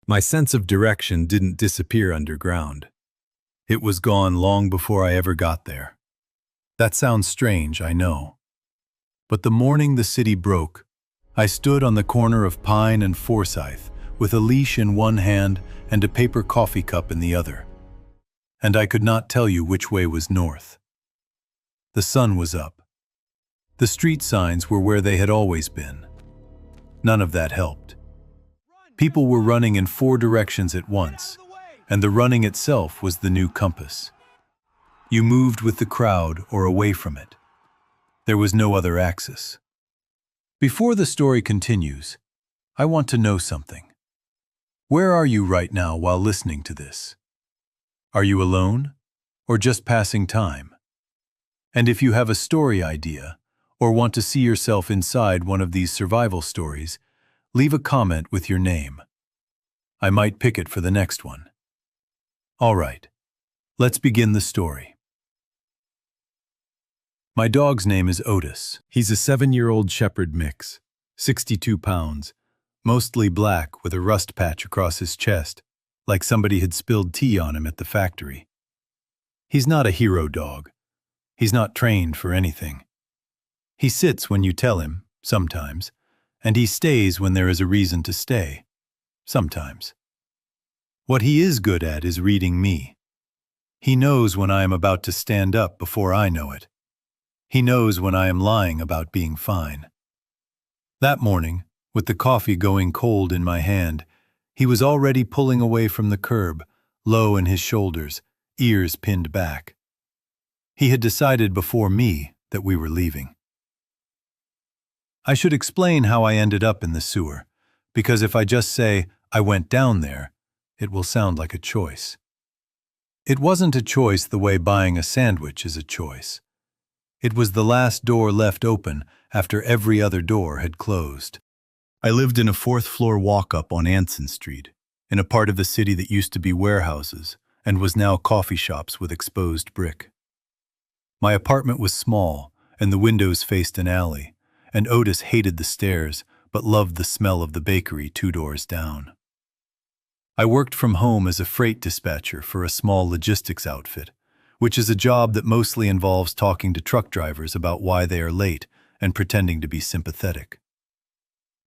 My sense of direction didn't disappear underground. It was gone long before I ever got there. That sounds strange, I know. But the morning the city broke, I stood on the corner of Pine and Forsyth with a leash in one hand and a paper coffee cup in the other. And I could not tell you which way was north. The sun was up. The street signs were where they had always been. None of that helped. People were running in 4 directions at once, and the running itself was the new compass. You moved with the crowd or away from it. There was no other axis. Before the story continues, I want to know something. Where are you right now while listening to this? Are you alone, or just passing time? And if you have a story idea, or want to see yourself inside one of these survival stories, leave a comment with your name. I might pick it for the next one. All right, let's begin the story. My dog's name is Otis. He's a 7-year-old shepherd mix, 62 pounds, mostly black with a rust patch across his chest, like somebody had spilled tea on him at the factory. He's not a hero dog. He's not trained for anything. He sits when you tell him, sometimes, and he stays when there is a reason to stay, sometimes. What he is good at is reading me. He knows when I am about to stand up before I know it. He knows when I am lying about being fine. That morning, with the coffee going cold in my hand, he was already pulling away from the curb, low in his shoulders, ears pinned back. He had decided before me that we were leaving. I should explain how I ended up in the sewer, because if I just say, I went down there, it will sound like a choice. It wasn't a choice the way buying a sandwich is a choice. It was the last door left open after every other door had closed. I lived in a 4th-floor walk-up on Anson Street, in a part of the city that used to be warehouses and was now coffee shops with exposed brick. My apartment was small, and the windows faced an alley, and Otis hated the stairs but loved the smell of the bakery 2 doors down. I worked from home as a freight dispatcher for a small logistics outfit, which is a job that mostly involves talking to truck drivers about why they are late and pretending to be sympathetic.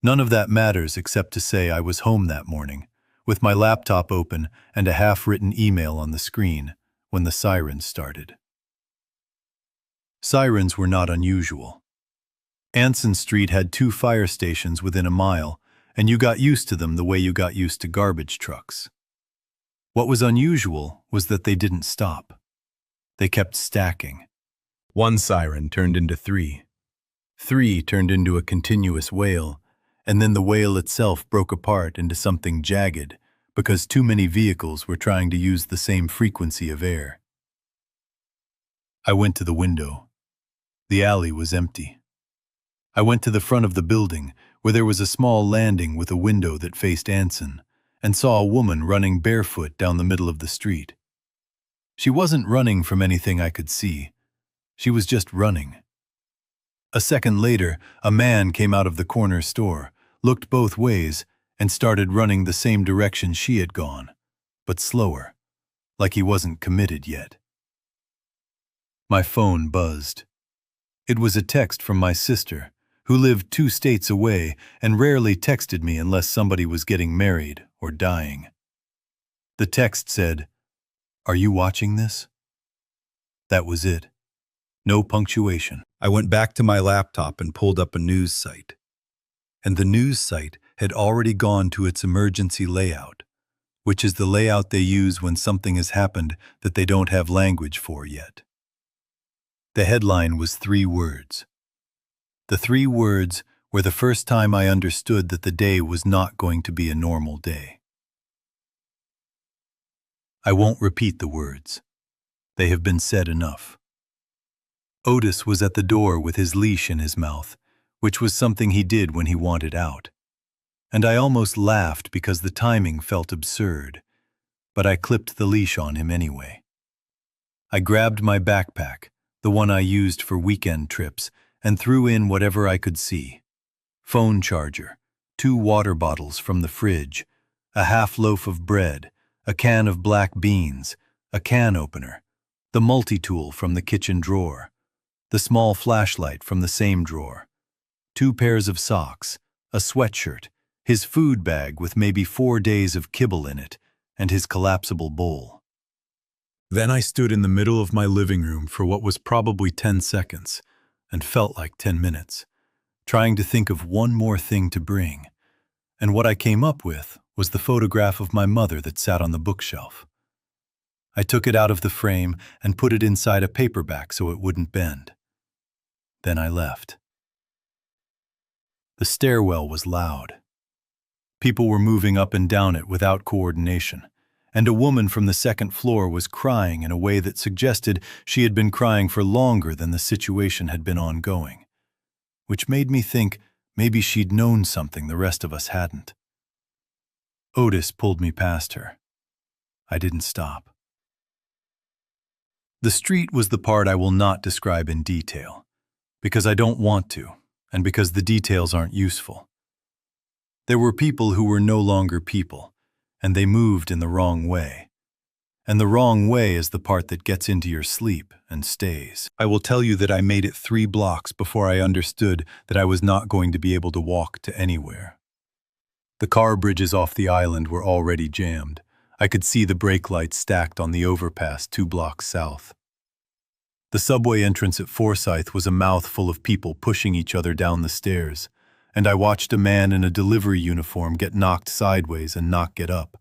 None of that matters except to say I was home that morning, with my laptop open and a half-written email on the screen, when the sirens started. Sirens were not unusual. Anson Street had 2 fire stations within a mile, and you got used to them the way you got used to garbage trucks. What was unusual was that they didn't stop. They kept stacking. 1 siren turned into 3. 3 turned into a continuous wail, and then the wail itself broke apart into something jagged because too many vehicles were trying to use the same frequency of air. I went to the window. The alley was empty. I went to the front of the building, where there was a small landing with a window that faced Anson, and saw a woman running barefoot down the middle of the street. She wasn't running from anything I could see. She was just running. A second later, a man came out of the corner store, looked both ways, and started running the same direction she had gone, but slower, like he wasn't committed yet. My phone buzzed. It was a text from my sister, who lived 2 states away and rarely texted me unless somebody was getting married or dying. The text said, "Are you watching this?" That was it. No punctuation. I went back to my laptop and pulled up a news site. And the news site had already gone to its emergency layout, which is the layout they use when something has happened that they don't have language for yet. The headline was 3 words. The 3 words were the first time I understood that the day was not going to be a normal day. I won't repeat the words. They have been said enough. Otis was at the door with his leash in his mouth, which was something he did when he wanted out. And I almost laughed because the timing felt absurd, but I clipped the leash on him anyway. I grabbed my backpack, the one I used for weekend trips, and threw in whatever I could see. Phone charger, 2 water bottles from the fridge, a half loaf of bread, a can of black beans, a can opener, the multi-tool from the kitchen drawer, the small flashlight from the same drawer, 2 pairs of socks, a sweatshirt, his food bag with maybe 4 days of kibble in it, and his collapsible bowl. Then I stood in the middle of my living room for what was probably 10 seconds, and felt like 10 minutes, trying to think of one more thing to bring. And what I came up with was the photograph of my mother that sat on the bookshelf. I took it out of the frame and put it inside a paperback so it wouldn't bend. Then I left. The stairwell was loud. People were moving up and down it without coordination, and a woman from the second floor was crying in a way that suggested she had been crying for longer than the situation had been ongoing, which made me think maybe she'd known something the rest of us hadn't. Otis pulled me past her. I didn't stop. The street was the part I will not describe in detail, because I don't want to, and because the details aren't useful. There were people who were no longer people, and they moved in the wrong way. And the wrong way is the part that gets into your sleep and stays. I will tell you that I made it 3 blocks before I understood that I was not going to be able to walk to anywhere. The car bridges off the island were already jammed. I could see the brake lights stacked on the overpass 2 blocks south. The subway entrance at Forsyth was a mouthful of people pushing each other down the stairs, and I watched a man in a delivery uniform get knocked sideways and not get up,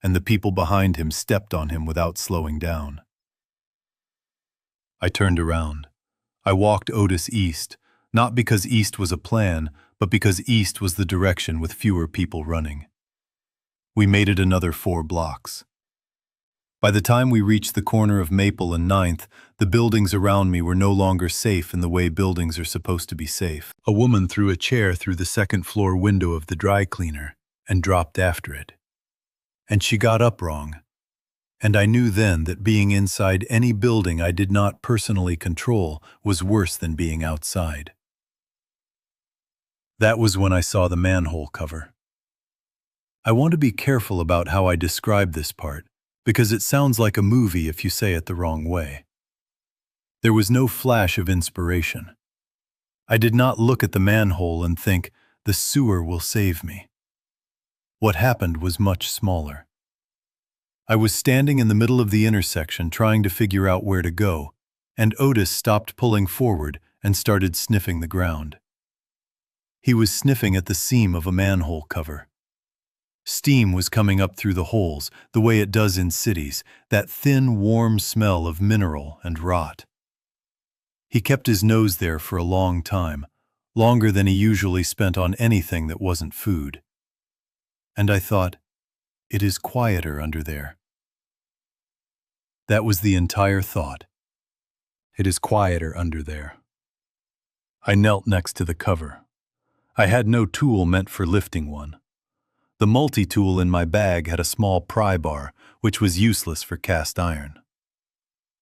and the people behind him stepped on him without slowing down. I turned around. I walked Otis east, not because east was a plan, but because east was the direction with fewer people running. We made it another 4 blocks. By the time we reached the corner of Maple and 9th, the buildings around me were no longer safe in the way buildings are supposed to be safe. A woman threw a chair through the second-floor window of the dry cleaner and dropped after it. And she got up wrong. And I knew then that being inside any building I did not personally control was worse than being outside. That was when I saw the manhole cover. I want to be careful about how I describe this part, because it sounds like a movie if you say it the wrong way. There was no flash of inspiration. I did not look at the manhole and think, the sewer will save me. What happened was much smaller. I was standing in the middle of the intersection trying to figure out where to go, and Otis stopped pulling forward and started sniffing the ground. He was sniffing at the seam of a manhole cover. Steam was coming up through the holes, the way it does in cities, that thin, warm smell of mineral and rot. He kept his nose there for a long time, longer than he usually spent on anything that wasn't food. And I thought, it is quieter under there. That was the entire thought. It is quieter under there. I knelt next to the cover. I had no tool meant for lifting one. The multi-tool in my bag had a small pry bar, which was useless for cast iron.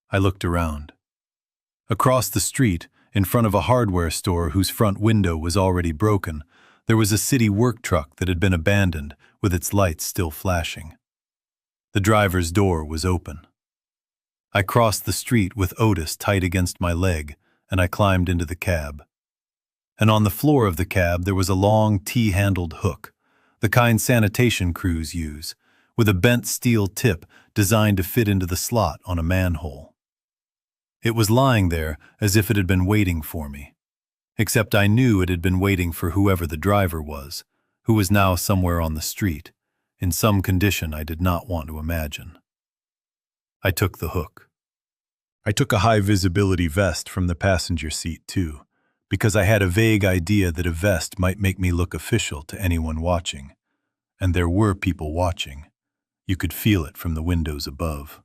I looked around. Across the street, in front of a hardware store whose front window was already broken, there was a city work truck that had been abandoned, with its lights still flashing. The driver's door was open. I crossed the street with Otis tight against my leg, and I climbed into the cab. And on the floor of the cab there was a long T-handled hook, the kind sanitation crews use, with a bent steel tip designed to fit into the slot on a manhole. It was lying there as if it had been waiting for me, except I knew it had been waiting for whoever the driver was, who was now somewhere on the street, in some condition I did not want to imagine. I took the hook. I took a high-visibility vest from the passenger seat, too, because I had a vague idea that a vest might make me look official to anyone watching. And there were people watching. You could feel it from the windows above.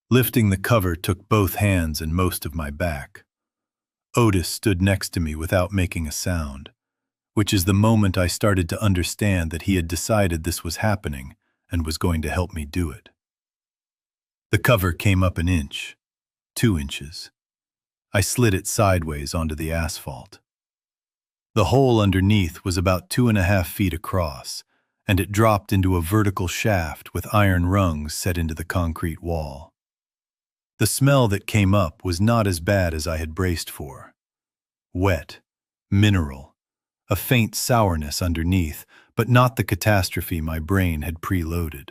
Lifting the cover took both hands and most of my back. Otis stood next to me without making a sound, which is the moment I started to understand that he had decided this was happening and was going to help me do it. The cover came up 1 inch, 2 inches. I slid it sideways onto the asphalt. The hole underneath was about 2.5 feet across, and it dropped into a vertical shaft with iron rungs set into the concrete wall. The smell that came up was not as bad as I had braced for. Wet, mineral, a faint sourness underneath, but not the catastrophe my brain had preloaded.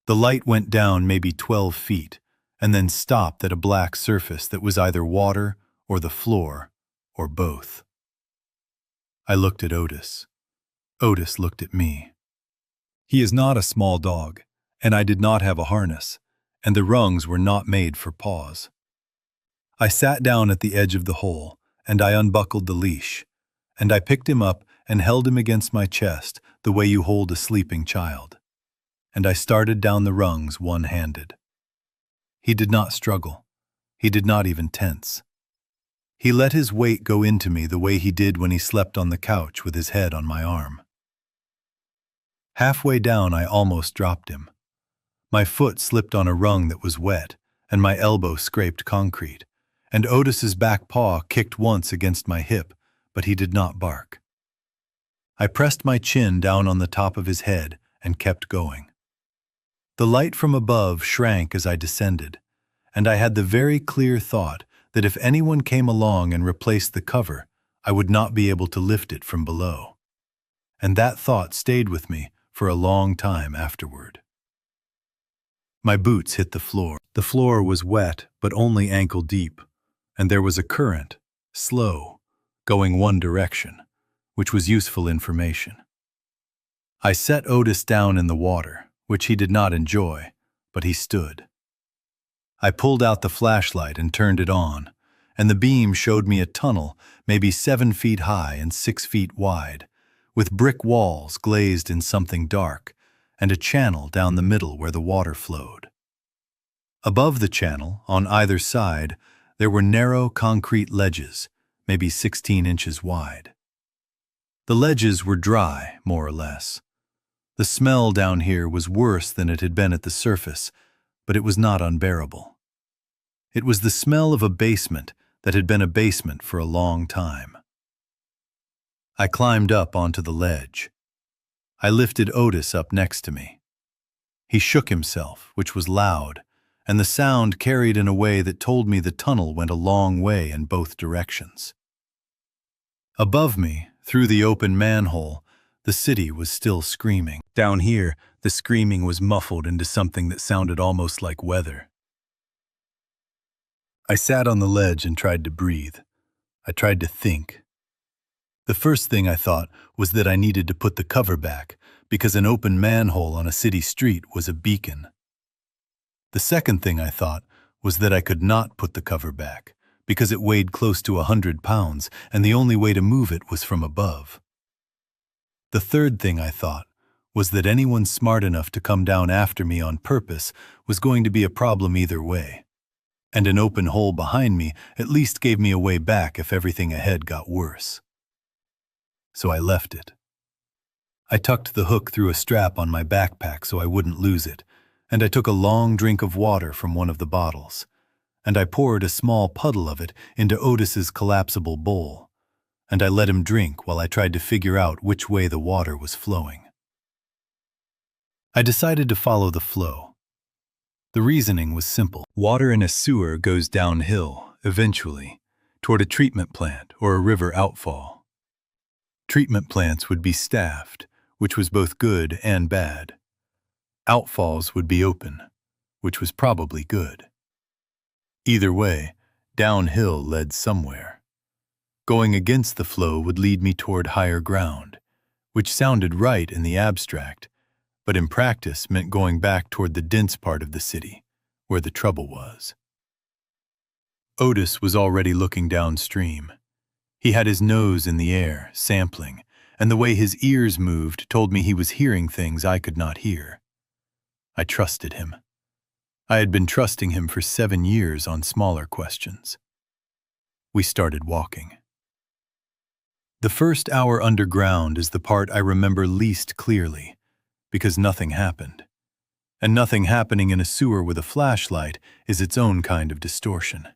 The light went down maybe 12 feet, and then stopped at a black surface that was either water or the floor, or both. I looked at Otis. Otis looked at me. He is not a small dog, and I did not have a harness, and the rungs were not made for paws. I sat down at the edge of the hole, and I unbuckled the leash, and I picked him up and held him against my chest the way you hold a sleeping child. And I started down the rungs one-handed. He did not struggle. He did not even tense. He let his weight go into me the way he did when he slept on the couch with his head on my arm. Halfway down, I almost dropped him. My foot slipped on a rung that was wet, and my elbow scraped concrete, and Otis's back paw kicked once against my hip, but he did not bark. I pressed my chin down on the top of his head and kept going. The light from above shrank as I descended, and I had the very clear thought that if anyone came along and replaced the cover, I would not be able to lift it from below. And that thought stayed with me for a long time afterward. My boots hit the floor. The floor was wet, but only ankle deep, and there was a current, slow, going one direction, which was useful information. I set Otis down in the water, which he did not enjoy, but he stood. I pulled out the flashlight and turned it on, and the beam showed me a tunnel maybe 7 feet high and 6 feet wide, with brick walls glazed in something dark, and a channel down the middle where the water flowed. Above the channel, on either side, there were narrow concrete ledges, maybe 16 inches wide. The ledges were dry, more or less. The smell down here was worse than it had been at the surface, but it was not unbearable. It was the smell of a basement that had been a basement for a long time. I climbed up onto the ledge. I lifted Otis up next to me. He shook himself, which was loud, and the sound carried in a way that told me the tunnel went a long way in both directions. Above me, through the open manhole, the city was still screaming. Down here, the screaming was muffled into something that sounded almost like weather. I sat on the ledge and tried to breathe. I tried to think. The first thing I thought was that I needed to put the cover back, because an open manhole on a city street was a beacon. The second thing I thought was that I could not put the cover back, because it weighed close to 100 pounds, and the only way to move it was from above. The third thing I thought was that anyone smart enough to come down after me on purpose was going to be a problem either way, and an open hole behind me at least gave me a way back if everything ahead got worse. So I left it. I tucked the hook through a strap on my backpack so I wouldn't lose it, and I took a long drink of water from one of the bottles, and I poured a small puddle of it into Otis's collapsible bowl, and I let him drink while I tried to figure out which way the water was flowing. I decided to follow the flow. The reasoning was simple. Water in a sewer goes downhill, eventually, toward a treatment plant or a river outfall. Treatment plants would be staffed, which was both good and bad. Outfalls would be open, which was probably good. Either way, downhill led somewhere. Going against the flow would lead me toward higher ground, which sounded right in the abstract, but in practice meant going back toward the dense part of the city, where the trouble was. Otis was already looking downstream. He had his nose in the air, sampling, and the way his ears moved told me he was hearing things I could not hear. I trusted him. I had been trusting him for 7 years on smaller questions. We started walking. The first hour underground is the part I remember least clearly, because nothing happened. And nothing happening in a sewer with a flashlight is its own kind of distortion.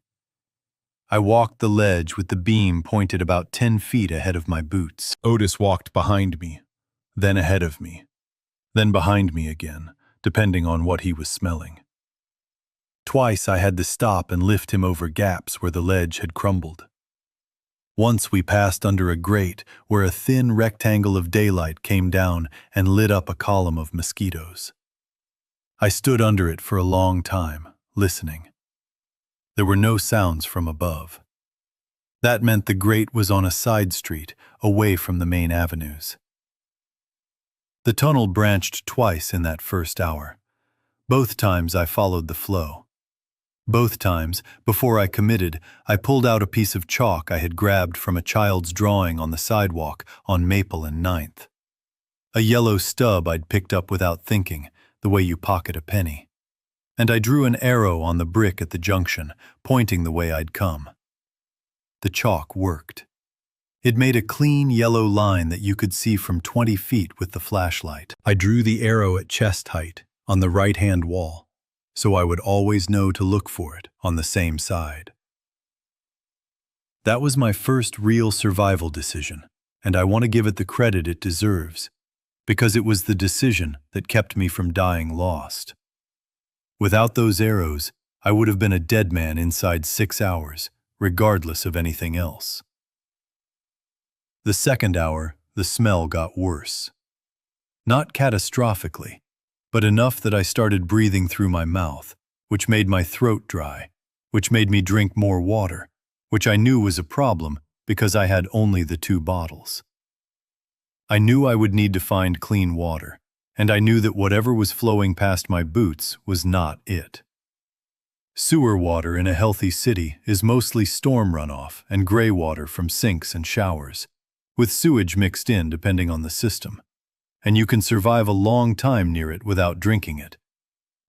I walked the ledge with the beam pointed about 10 feet ahead of my boots. Otis walked behind me, then ahead of me, then behind me again, depending on what he was smelling. Twice I had to stop and lift him over gaps where the ledge had crumbled. Once we passed under a grate where a thin rectangle of daylight came down and lit up a column of mosquitoes. I stood under it for a long time, listening. There were no sounds from above. That meant the grate was on a side street, away from the main avenues. The tunnel branched twice in that first hour. Both times I followed the flow. Both times, before I committed, I pulled out a piece of chalk I had grabbed from a child's drawing on the sidewalk on Maple and 9th. A yellow stub I'd picked up without thinking, the way you pocket a penny. And I drew an arrow on the brick at the junction, pointing the way I'd come. The chalk worked. It made a clean yellow line that you could see from 20 feet with the flashlight. I drew the arrow at chest height, on the right-hand wall, so I would always know to look for it on the same side. That was my first real survival decision, and I want to give it the credit it deserves, because it was the decision that kept me from dying lost. Without those arrows, I would have been a dead man inside 6 hours, regardless of anything else. The second hour, the smell got worse. Not catastrophically, but enough that I started breathing through my mouth, which made my throat dry, which made me drink more water, which I knew was a problem because I had only the 2 bottles. I knew I would need to find clean water, and I knew that whatever was flowing past my boots was not it. Sewer water in a healthy city is mostly storm runoff and gray water from sinks and showers, with sewage mixed in depending on the system, and you can survive a long time near it without drinking it.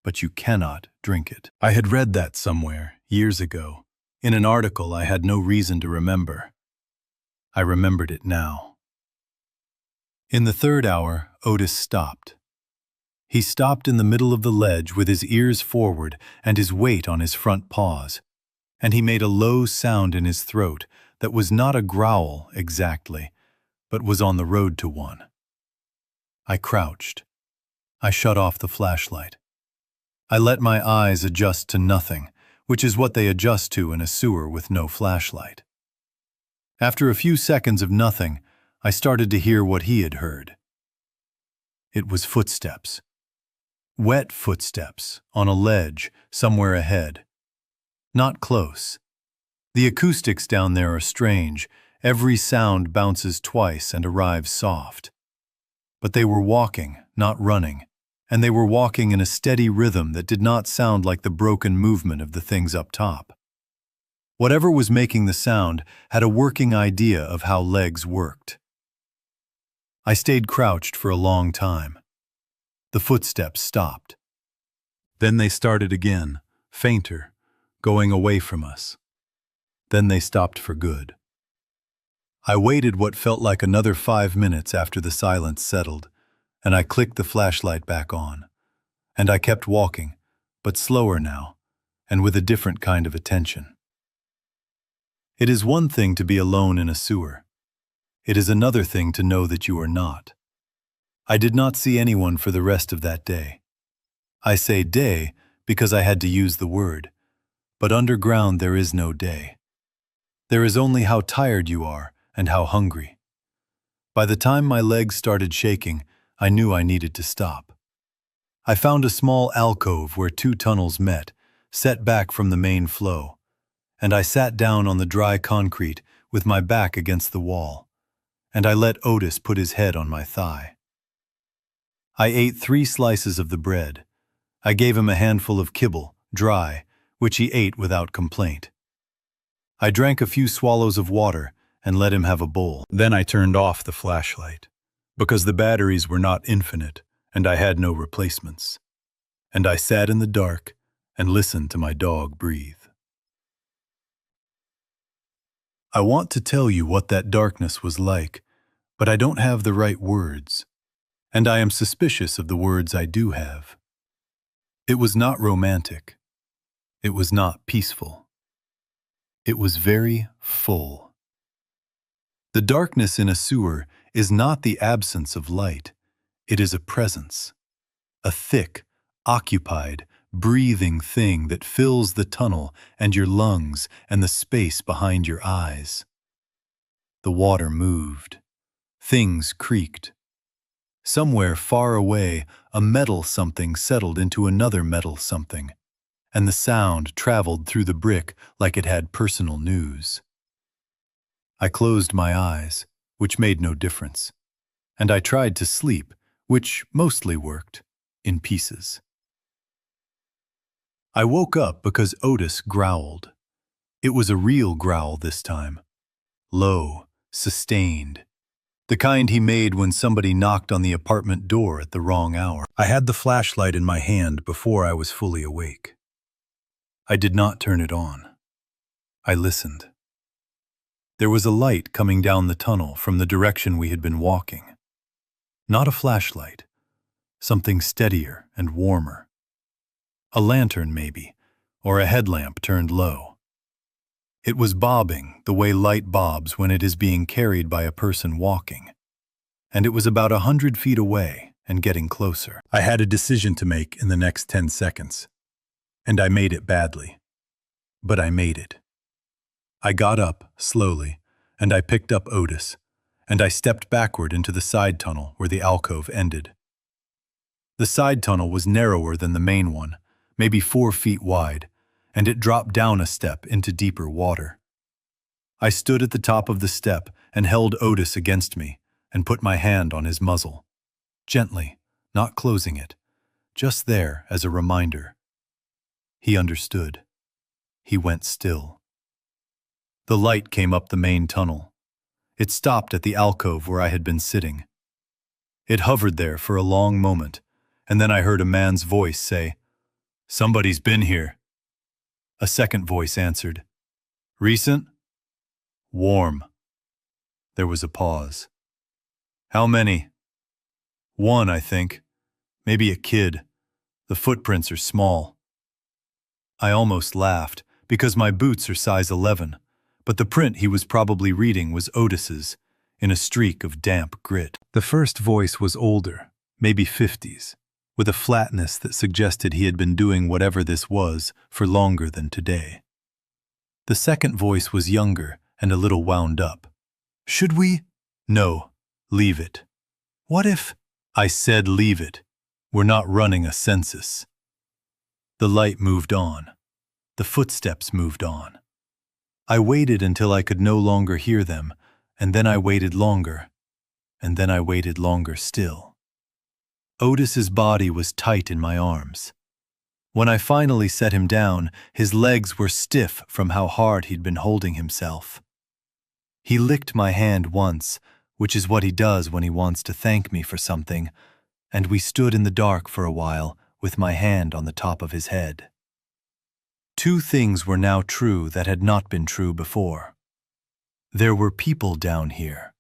But you cannot drink it. I had read that somewhere, years ago, in an article I had no reason to remember. I remembered it now. In the third hour, Otis stopped. He stopped in the middle of the ledge with his ears forward and his weight on his front paws, and he made a low sound in his throat that was not a growl exactly, but was on the road to one. I crouched. I shut off the flashlight. I let my eyes adjust to nothing, which is what they adjust to in a sewer with no flashlight. After a few seconds of nothing, I started to hear what he had heard. It was footsteps. Wet footsteps on a ledge somewhere ahead. Not close. The acoustics down there are strange. Every sound bounces twice and arrives soft. But they were walking, not running, and they were walking in a steady rhythm that did not sound like the broken movement of the things up top. Whatever was making the sound had a working idea of how legs worked. I stayed crouched for a long time. The footsteps stopped. Then they started again, fainter, going away from us. Then they stopped for good. I waited what felt like another 5 minutes after the silence settled, and I clicked the flashlight back on. And I kept walking, but slower now, and with a different kind of attention. It is one thing to be alone in a sewer. It is another thing to know that you are not. I did not see anyone for the rest of that day. I say day because I had to use the word, but underground there is no day. There is only how tired you are and how hungry. By the time my legs started shaking, I knew I needed to stop. I found a small alcove where 2 tunnels met, set back from the main flow, and I sat down on the dry concrete with my back against the wall, and I let Otis put his head on my thigh. I ate 3 slices of the bread. I gave him a handful of kibble, dry, which he ate without complaint. I drank a few swallows of water and let him have a bowl. Then I turned off the flashlight, because the batteries were not infinite and I had no replacements. And I sat in the dark and listened to my dog breathe. I want to tell you what that darkness was like, but I don't have the right words. And I am suspicious of the words I do have. It was not romantic. It was not peaceful. It was very full. The darkness in a sewer is not the absence of light. It is a presence. A thick, occupied, breathing thing that fills the tunnel and your lungs and the space behind your eyes. The water moved. Things creaked. Somewhere far away, a metal something settled into another metal something, and the sound traveled through the brick like it had personal news. I closed my eyes, which made no difference, and I tried to sleep, which mostly worked, in pieces. I woke up because Otis growled. It was a real growl this time. Low, sustained. The kind he made when somebody knocked on the apartment door at the wrong hour. I had the flashlight in my hand before I was fully awake. I did not turn it on. I listened. There was a light coming down the tunnel from the direction we had been walking. Not a flashlight. Something steadier and warmer. A lantern, maybe, or a headlamp turned low. It was bobbing the way light bobs when it is being carried by a person walking. And it was about 100 feet away and getting closer. I had a decision to make in the next 10 seconds. And I made it badly. But I made it. I got up, slowly, and I picked up Otis, and I stepped backward into the side tunnel where the alcove ended. The side tunnel was narrower than the main one, maybe 4 feet wide, and it dropped down a step into deeper water. I stood at the top of the step and held Otis against me and put my hand on his muzzle. Gently, not closing it, just there as a reminder. He understood. He went still. The light came up the main tunnel. It stopped at the alcove where I had been sitting. It hovered there for a long moment, and then I heard a man's voice say, "Somebody's been here." A second voice answered, "Recent?" "Warm." There was a pause. "How many?" "One, I think. Maybe a kid. The footprints are small." I almost laughed, because my boots are size 11, but the print he was probably reading was Otis's, in a streak of damp grit. The first voice was older, maybe 50s, with a flatness that suggested he had been doing whatever this was for longer than today. The second voice was younger and a little wound up. "Should we?" "No, leave it." "What if?" "I said leave it. We're not running a census." The light moved on. The footsteps moved on. I waited until I could no longer hear them, and then I waited longer, and then I waited longer still. Otis's body was tight in my arms. When I finally set him down, his legs were stiff from how hard he'd been holding himself. He licked my hand once, which is what he does when he wants to thank me for something, and we stood in the dark for a while with my hand on the top of his head. Two things were now true that had not been true before. There were people down here.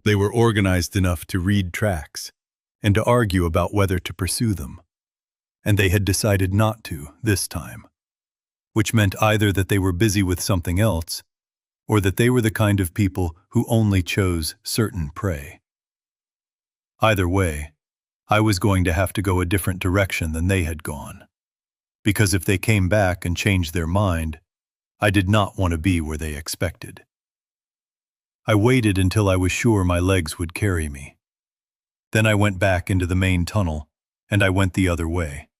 They were organized enough to read tracks and to argue about whether to pursue them. And they had decided not to this time, which meant either that they were busy with something else or that they were the kind of people who only chose certain prey. Either way, I was going to have to go a different direction than they had gone. Because if they came back and changed their mind, I did not want to be where they expected. I waited until I was sure my legs would carry me. Then I went back into the main tunnel, and I went the other way,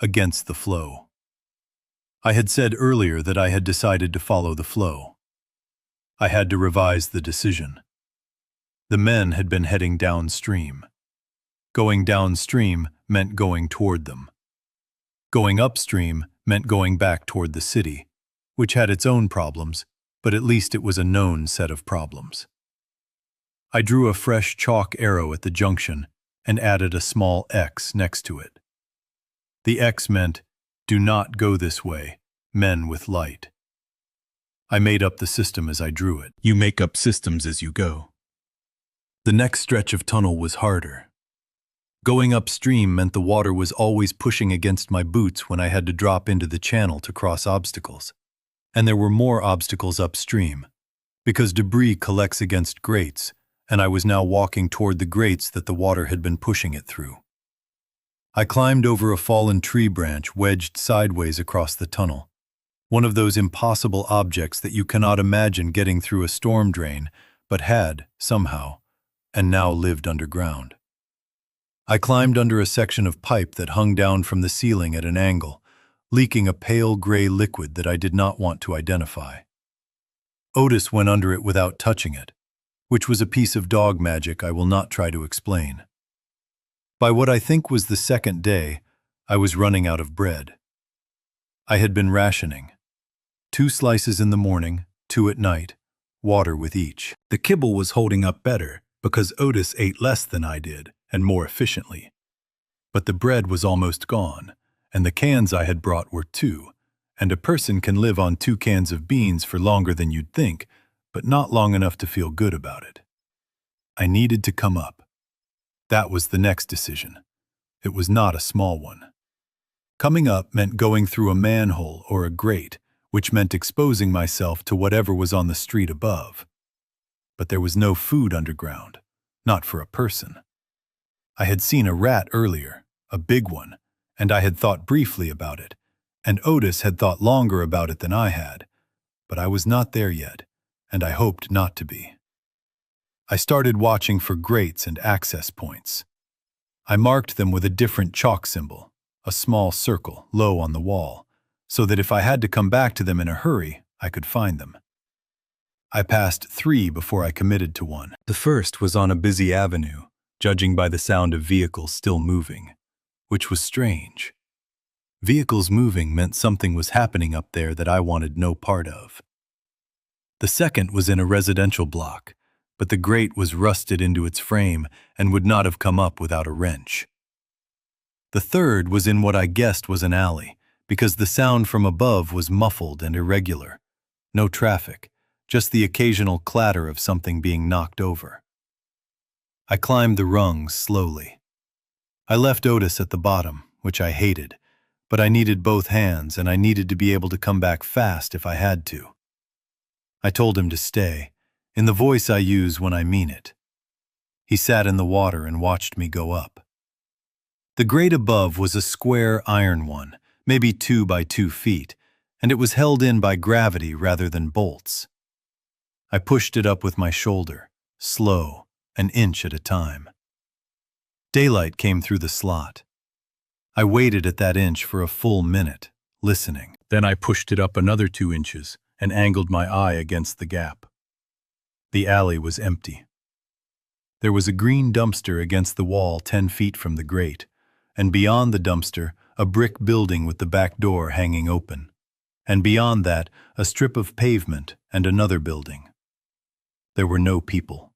against the flow. I had said earlier that I had decided to follow the flow. I had to revise the decision. The men had been heading downstream. Going downstream meant going toward them. Going upstream meant going back toward the city, which had its own problems, but at least it was a known set of problems. I drew a fresh chalk arrow at the junction and added a small X next to it. The X meant, "Do not go this way, men with light." I made up the system as I drew it. You make up systems as you go. The next stretch of tunnel was harder. Going upstream meant the water was always pushing against my boots when I had to drop into the channel to cross obstacles. And there were more obstacles upstream, because debris collects against grates, and I was now walking toward the grates that the water had been pushing it through. I climbed over a fallen tree branch wedged sideways across the tunnel, one of those impossible objects that you cannot imagine getting through a storm drain, but had, somehow, and now lived underground. I climbed under a section of pipe that hung down from the ceiling at an angle, leaking a pale gray liquid that I did not want to identify. Otis went under it without touching it, which was a piece of dog magic I will not try to explain. By what I think was the second day, I was running out of bread. I had been rationing. 2 slices in the morning, 2 at night, water with each. The kibble was holding up better because Otis ate less than I did and more efficiently. But the bread was almost gone, and the cans I had brought were 2, and a person can live on 2 cans of beans for longer than you'd think, but not long enough to feel good about it. I needed to come up. That was the next decision. It was not a small one. Coming up meant going through a manhole or a grate, which meant exposing myself to whatever was on the street above. But there was no food underground, not for a person. I had seen a rat earlier, a big one, and I had thought briefly about it, and Otis had thought longer about it than I had, but I was not there yet, and I hoped not to be. I started watching for grates and access points. I marked them with a different chalk symbol, a small circle low on the wall, so that if I had to come back to them in a hurry, I could find them. I passed 3 before I committed to one. The first was on a busy avenue, judging by the sound of vehicles still moving, which was strange. Vehicles moving meant something was happening up there that I wanted no part of. The second was in a residential block, but the grate was rusted into its frame and would not have come up without a wrench. The third was in what I guessed was an alley, because the sound from above was muffled and irregular. No traffic, just the occasional clatter of something being knocked over. I climbed the rungs slowly. I left Otis at the bottom, which I hated, but I needed both hands and I needed to be able to come back fast if I had to. I told him to stay, in the voice I use when I mean it. He sat in the water and watched me go up. The grate above was a square iron one, maybe 2 by 2 feet, and it was held in by gravity rather than bolts. I pushed it up with my shoulder, slow, an inch at a time. Daylight came through the slot. I waited at that inch for a full minute, listening. Then I pushed it up another 2 inches and angled my eye against the gap. The alley was empty. There was a green dumpster against the wall 10 feet from the grate, and beyond the dumpster, a brick building with the back door hanging open, and beyond that, a strip of pavement and another building. There were no people.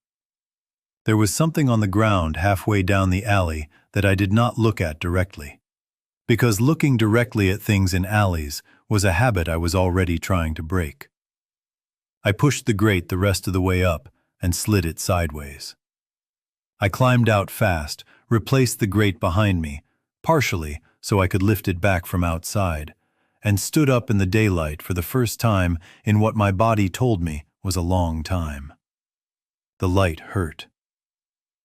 There was something on the ground halfway down the alley that I did not look at directly, because looking directly at things in alleys was a habit I was already trying to break. I pushed the grate the rest of the way up and slid it sideways. I climbed out fast, replaced the grate behind me, partially so I could lift it back from outside, and stood up in the daylight for the first time in what my body told me was a long time. The light hurt.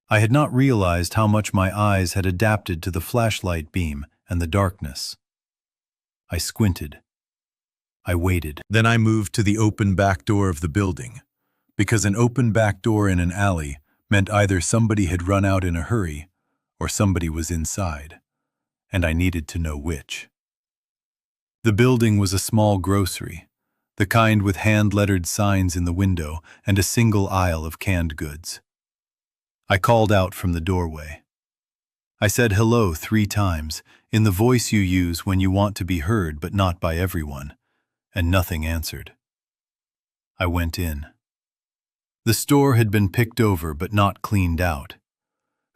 I had not realized how much my eyes had adapted to the flashlight beam and the darkness. I squinted. I waited. Then I moved to the open back door of the building, because an open back door in an alley meant either somebody had run out in a hurry or somebody was inside, and I needed to know which. The building was a small grocery, the kind with hand-lettered signs in the window and a single aisle of canned goods. I called out from the doorway. I said hello 3 times, in the voice you use when you want to be heard but not by everyone, and nothing answered. I went in. The store had been picked over but not cleaned out.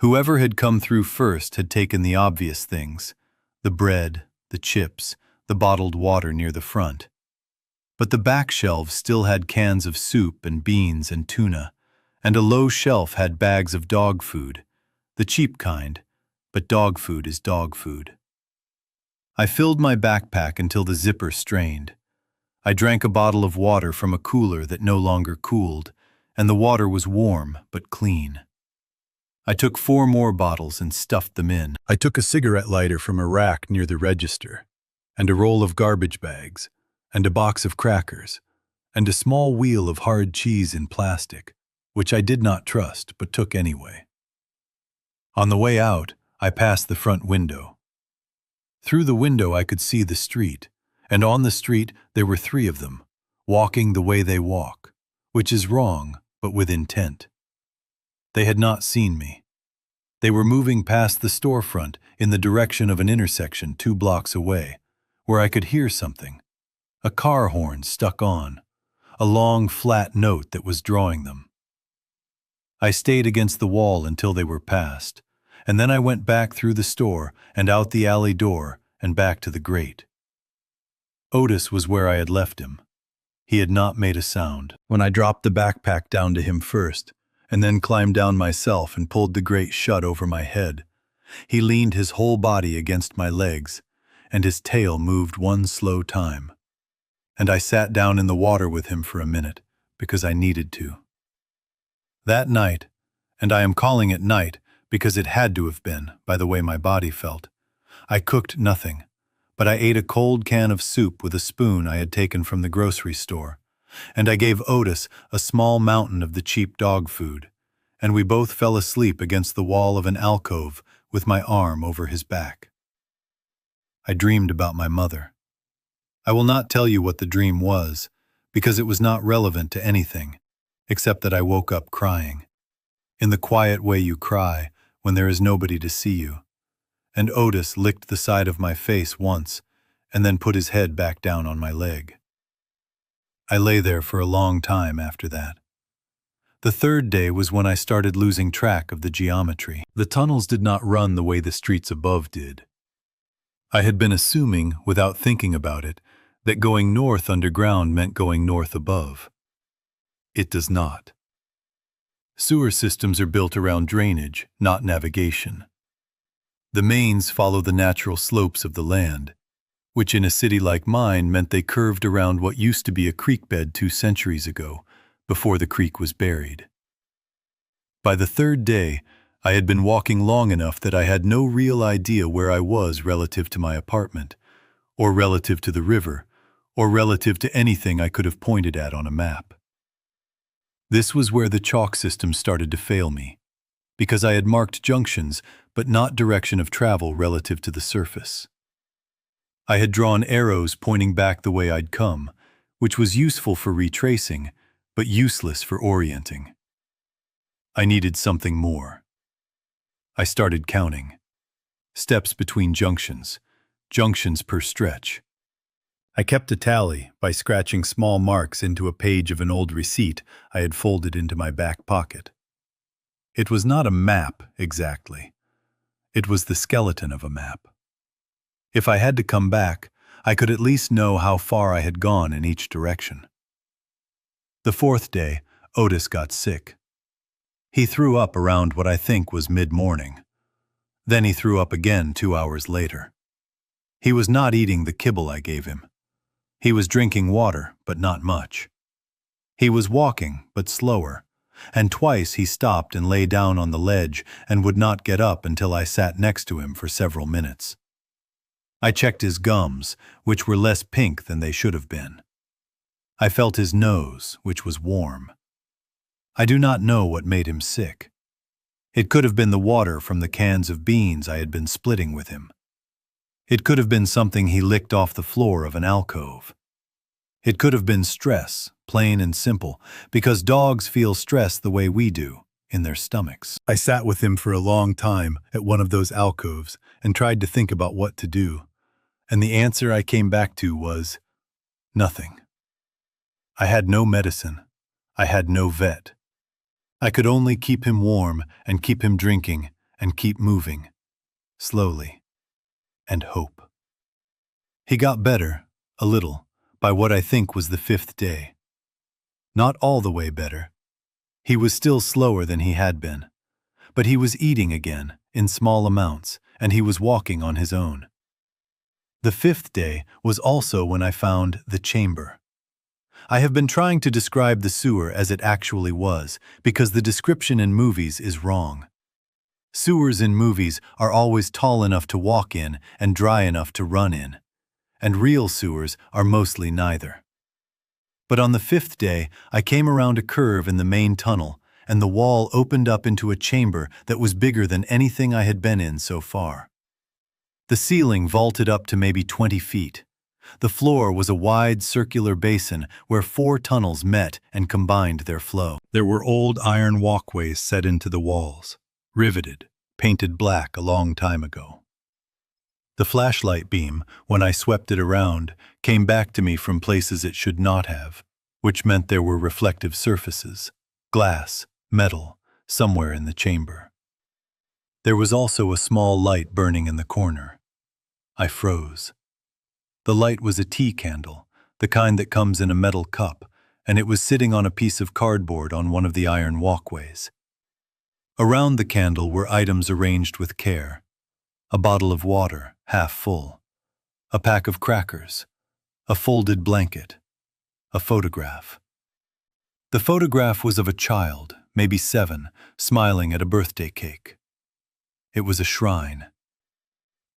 Whoever had come through first had taken the obvious things, the bread, the chips, the bottled water near the front. But the back shelves still had cans of soup and beans and tuna, and a low shelf had bags of dog food, the cheap kind, but dog food is dog food. I filled my backpack until the zipper strained. I drank a bottle of water from a cooler that no longer cooled, and the water was warm but clean. I took 4 more bottles and stuffed them in. I took a cigarette lighter from a rack near the register, and a roll of garbage bags, and a box of crackers, and a small wheel of hard cheese in plastic, which I did not trust but took anyway. On the way out, I passed the front window. Through the window I could see the street, and on the street there were 3 of them, walking the way they walk, which is wrong but with intent. They had not seen me. They were moving past the storefront in the direction of an intersection 2 blocks away, where I could hear something. A car horn stuck on, a long flat note that was drawing them. I stayed against the wall until they were past, and then I went back through the store and out the alley door and back to the grate. Otis was where I had left him. He had not made a sound. When I dropped the backpack down to him first, and then climbed down myself and pulled the grate shut over my head, he leaned his whole body against my legs, and his tail moved one slow time. And I sat down in the water with him for a minute, because I needed to. That night, and I am calling it night because it had to have been, by the way my body felt, I cooked nothing, but I ate a cold can of soup with a spoon I had taken from the grocery store, and I gave Otis a small mountain of the cheap dog food, and we both fell asleep against the wall of an alcove with my arm over his back. I dreamed about my mother. I will not tell you what the dream was, because it was not relevant to anything, except that I woke up crying, in the quiet way you cry when there is nobody to see you, and Otis licked the side of my face once and then put his head back down on my leg. I lay there for a long time after that. The 3rd day was when I started losing track of the geometry. The tunnels did not run the way the streets above did. I had been assuming, without thinking about it, that going north underground meant going north above. It does not. Sewer systems are built around drainage, not navigation. The mains follow the natural slopes of the land, which in a city like mine meant they curved around what used to be a creek bed 2 centuries ago, before the creek was buried. By the 3rd day, I had been walking long enough that I had no real idea where I was relative to my apartment, or relative to the river, or relative to anything I could have pointed at on a map. This was where the chalk system started to fail me, because I had marked junctions but not direction of travel relative to the surface. I had drawn arrows pointing back the way I'd come, which was useful for retracing, but useless for orienting. I needed something more. I started counting. Steps between junctions, junctions per stretch. I kept a tally by scratching small marks into a page of an old receipt I had folded into my back pocket. It was not a map, exactly. It was the skeleton of a map. If I had to come back, I could at least know how far I had gone in each direction. The 4th day, Otis got sick. He threw up around what I think was mid-morning. Then he threw up again 2 hours later. He was not eating the kibble I gave him. He was drinking water, but not much. He was walking, but slower, and twice he stopped and lay down on the ledge and would not get up until I sat next to him for several minutes. I checked his gums, which were less pink than they should have been. I felt his nose, which was warm. I do not know what made him sick. It could have been the water from the cans of beans I had been splitting with him. It could have been something he licked off the floor of an alcove. It could have been stress, plain and simple, because dogs feel stress the way we do, in their stomachs. I sat with him for a long time at one of those alcoves and tried to think about what to do, and the answer I came back to was nothing. I had no medicine. I had no vet. I could only keep him warm and keep him drinking and keep moving, slowly, and hope. He got better, a little, by what I think was the 5th day. Not all the way better. He was still slower than he had been, but he was eating again, in small amounts, and he was walking on his own. The 5th day was also when I found the chamber. I have been trying to describe the sewer as it actually was, because the description in movies is wrong. Sewers in movies are always tall enough to walk in and dry enough to run in, and real sewers are mostly neither. But on the fifth day, I came around a curve in the main tunnel, and the wall opened up into a chamber that was bigger than anything I had been in so far. The ceiling vaulted up to maybe 20 feet. The floor was a wide circular basin where 4 tunnels met and combined their flow. There were old iron walkways set into the walls, riveted, painted black a long time ago. The flashlight beam, when I swept it around, came back to me from places it should not have, which meant there were reflective surfaces, glass, metal, somewhere in the chamber. There was also a small light burning in the corner. I froze. The light was a tea candle, the kind that comes in a metal cup, and it was sitting on a piece of cardboard on one of the iron walkways. Around the candle were items arranged with care. A bottle of water, half full. A pack of crackers. A folded blanket. A photograph. The photograph was of a child, maybe 7, smiling at a birthday cake. It was a shrine.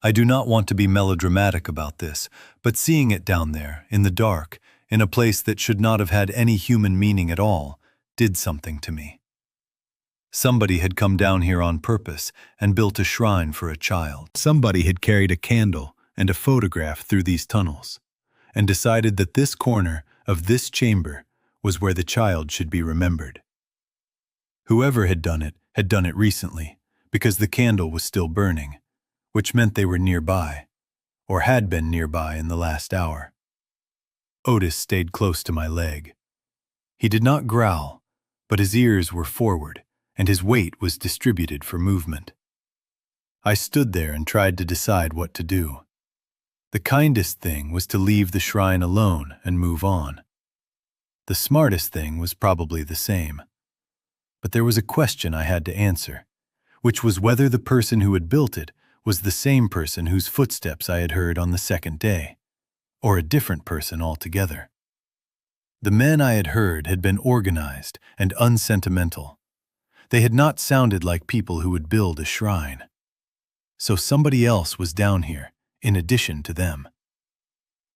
I do not want to be melodramatic about this, but seeing it down there, in the dark, in a place that should not have had any human meaning at all, did something to me. Somebody had come down here on purpose and built a shrine for a child. Somebody had carried a candle and a photograph through these tunnels, and decided that this corner of this chamber was where the child should be remembered. Whoever had done it recently, because the candle was still burning, which meant they were nearby, or had been nearby in the last hour. Otis stayed close to my leg. He did not growl, but his ears were forward, and his weight was distributed for movement. I stood there and tried to decide what to do. The kindest thing was to leave the shrine alone and move on. The smartest thing was probably the same. But there was a question I had to answer, which was whether the person who had built it was the same person whose footsteps I had heard on the second day, or a different person altogether. The men I had heard had been organized and unsentimental. They had not sounded like people who would build a shrine. So somebody else was down here, in addition to them.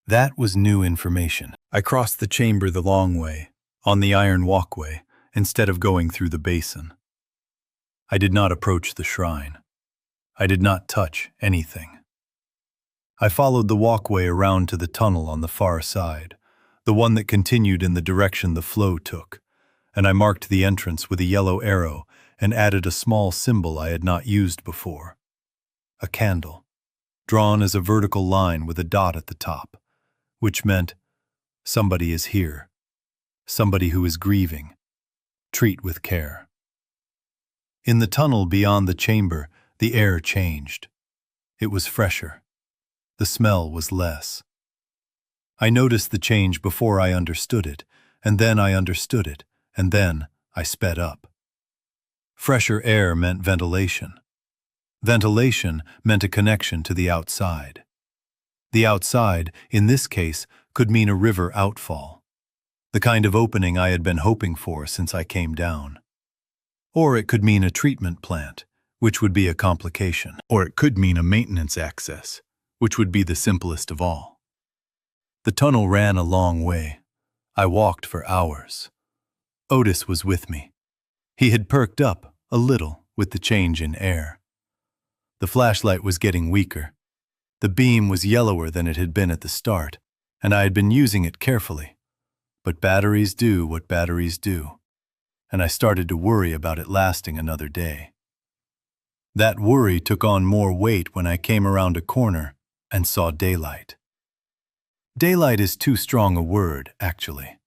That was new information. I crossed the chamber the long way, on the iron walkway, instead of going through the basin. I did not approach the shrine. I did not touch anything. I followed the walkway around to the tunnel on the far side, the one that continued in the direction the flow took, and I marked the entrance with a yellow arrow and added a small symbol I had not used before. A candle, drawn as a vertical line with a dot at the top, which meant somebody is here, somebody who is grieving. Treat with care. In the tunnel beyond the chamber, the air changed. It was fresher. The smell was less. I noticed the change before I understood it, and then I understood it, and then I sped up. Fresher air meant ventilation. Ventilation meant a connection to the outside. The outside, in this case, could mean a river outfall, the kind of opening I had been hoping for since I came down. Or it could mean a treatment plant, which would be a complication. Or it could mean a maintenance access, which would be the simplest of all. The tunnel ran a long way. I walked for hours. Otis was with me. He had perked up a little with the change in air. The flashlight was getting weaker. The beam was yellower than it had been at the start, and I had been using it carefully. But batteries do what batteries do, and I started to worry about it lasting another day. That worry took on more weight when I came around a corner and saw daylight. Daylight is too strong a word, actually.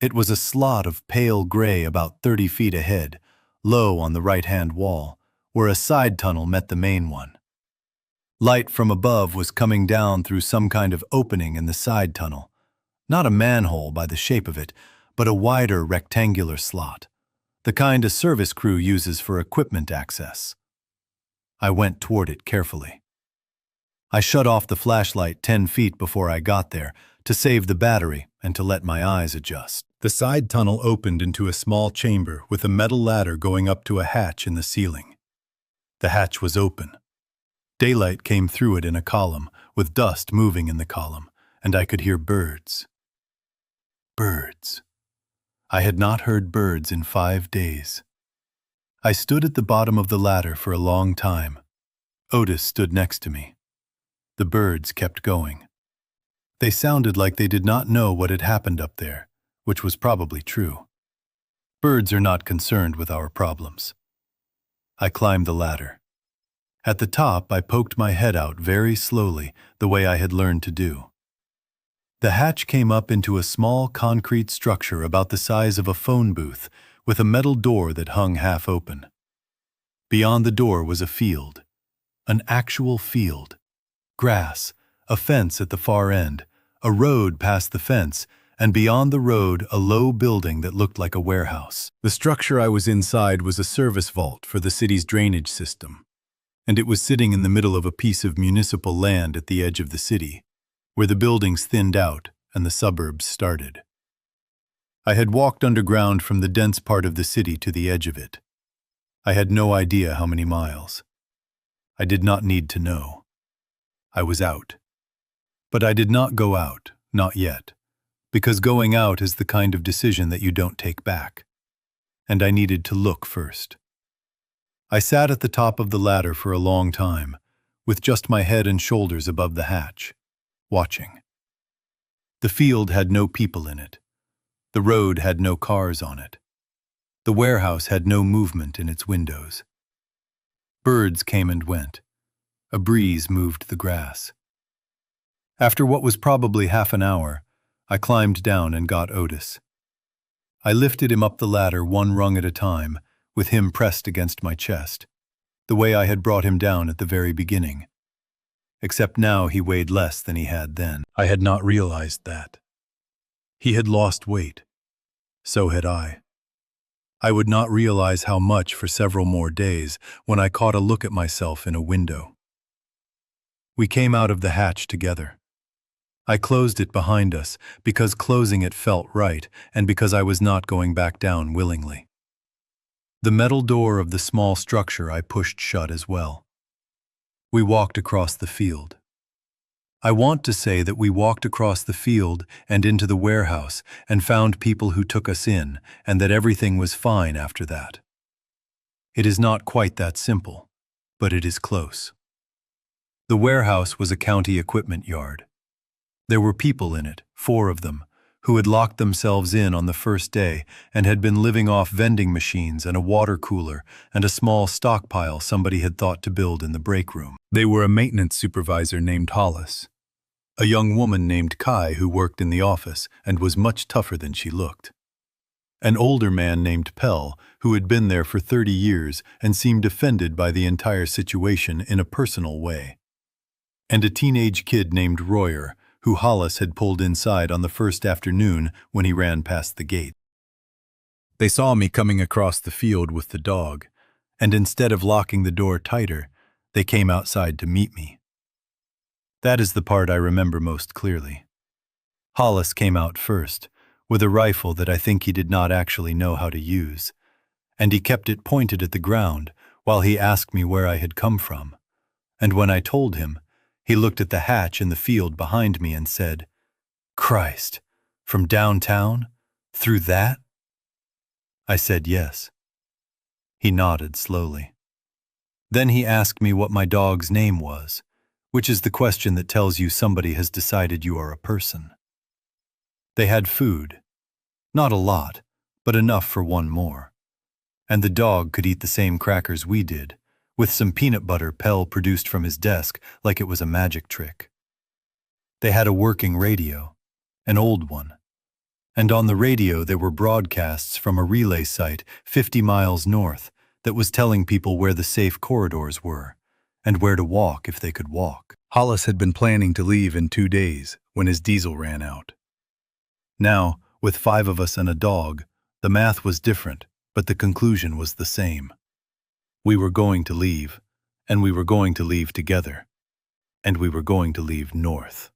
It was a slot of pale gray about 30 feet ahead, low on the right-hand wall, where a side tunnel met the main one. Light from above was coming down through some kind of opening in the side tunnel, not a manhole by the shape of it, but a wider rectangular slot, the kind a service crew uses for equipment access. I went toward it carefully. I shut off the flashlight 10 feet before I got there to save the battery and to let my eyes adjust. The side tunnel opened into a small chamber with a metal ladder going up to a hatch in the ceiling. The hatch was open. Daylight came through it in a column, with dust moving in the column, and I could hear birds. Birds. I had not heard birds in 5 days. I stood at the bottom of the ladder for a long time. Otis stood next to me. The birds kept going. They sounded like they did not know what had happened up there, which was probably true. Birds are not concerned with our problems. I climbed the ladder. At the top, I poked my head out very slowly, the way I had learned to do. The hatch came up into a small concrete structure about the size of a phone booth, with a metal door that hung half open. Beyond the door was a field. An actual field. Grass, a fence at the far end, a road past the fence, and beyond the road a low building that looked like a warehouse. The structure I was inside was a service vault for the city's drainage system, and it was sitting in the middle of a piece of municipal land at the edge of the city, where the buildings thinned out and the suburbs started. I had walked underground from the dense part of the city to the edge of it. I had no idea how many miles. I did not need to know. I was out. But I did not go out, not yet, because going out is the kind of decision that you don't take back. And I needed to look first. I sat at the top of the ladder for a long time, with just my head and shoulders above the hatch, watching. The field had no people in it. The road had no cars on it. The warehouse had no movement in its windows. Birds came and went. A breeze moved the grass. After what was probably half an hour, I climbed down and got Otis. I lifted him up the ladder one rung at a time, with him pressed against my chest, the way I had brought him down at the very beginning. Except now he weighed less than he had then. I had not realized that. He had lost weight. So had I. I would not realize how much for several more days when I caught a look at myself in a window. We came out of the hatch together. I closed it behind us because closing it felt right and because I was not going back down willingly. The metal door of the small structure I pushed shut as well. We walked across the field. I want to say that we walked across the field and into the warehouse and found people who took us in, and that everything was fine after that. It is not quite that simple, but it is close. The warehouse was a county equipment yard. There were people in it, 4 of them, who had locked themselves in on the first day and had been living off vending machines and a water cooler and a small stockpile somebody had thought to build in the break room. They were a maintenance supervisor named Hollis, a young woman named Kai who worked in the office and was much tougher than she looked, an older man named Pell who had been there for 30 years and seemed offended by the entire situation in a personal way, and a teenage kid named Royer who Hollis had pulled inside on the first afternoon when he ran past the gate. They saw me coming across the field with the dog, and instead of locking the door tighter, they came outside to meet me. That is the part I remember most clearly. Hollis came out first, with a rifle that I think he did not actually know how to use, and he kept it pointed at the ground while he asked me where I had come from, and when I told him, he looked at the hatch in the field behind me and said, "Christ, from downtown? Through that?" I said yes. He nodded slowly. Then he asked me what my dog's name was, which is the question that tells you somebody has decided you are a person. They had food. Not a lot, but enough for one more. And the dog could eat the same crackers we did, with some peanut butter Pell produced from his desk like it was a magic trick. They had a working radio, an old one, and on the radio there were broadcasts from a relay site 50 miles north that was telling people where the safe corridors were, and where to walk if they could walk. Hollis had been planning to leave in 2 days when his diesel ran out. Now, with 5 of us and a dog, the math was different, but the conclusion was the same. We were going to leave, and we were going to leave together. and we were going to leave north.